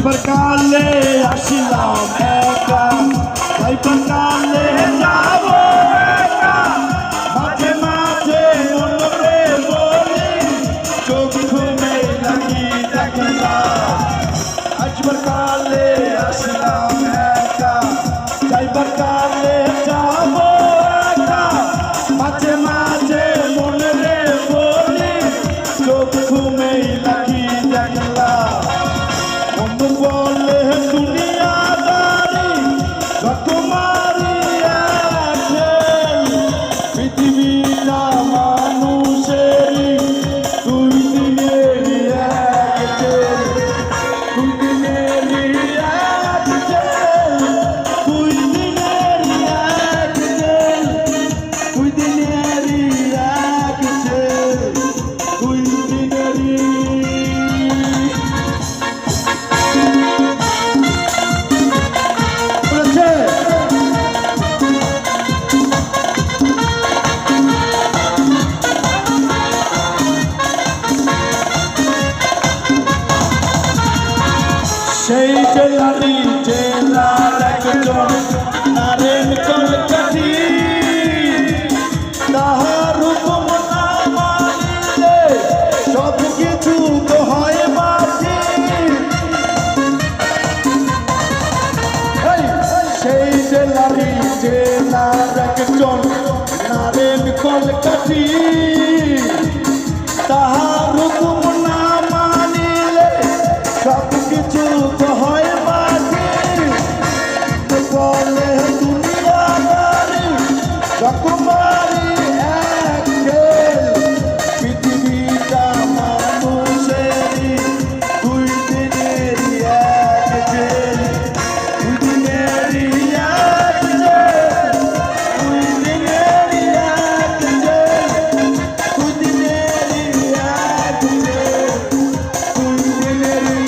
যাইবার কালে আসিলাম একা, যাইবার কালে যাব একা, মাঝে মাঝে মনরে বলি চোখ ঘুমে লাগি দেখলা। আসবার কালে আসিলাম একা, যাইবার কালে যাব একা, মাঝে মাঝে মনরে বলি চোখ ঘুমে লাগি দেখলা। বন্ধু বলে দুনিয়াদারি রকমারি খেল, পৃথিবীটা মানুষেরই দুই দিনেরই এক খেল, দুই দিনেরই এক খেল, দুই দিনেরই এক খেল, দুই দিনেরই এক খেল, দুই দিনেরই। সেই জেলারি জেলার একজন নারেন কলকাঠি, তাহার হুকুম না মানিলে সব কিছু তো হয় মাটি। সেই জেলারি জেলার একজন নারেন কলকাঠি, তাহার হুকুম না মানিলে সব কিছু তো হয় মাটি। বলে দুনিয়াদারি রকমারি এক খেল, পৃথিবীটা মানুষেরই দুই দিনেরই এক খেল, দুই দিনেরই এক খেল, দুই দিনেরই এক খেল, দুই দিনেরই এক খেল, দুই দিনেরই।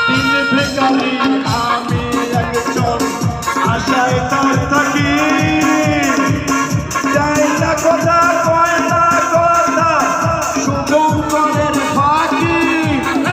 দিন ভিখারি আমি একজন, আশায়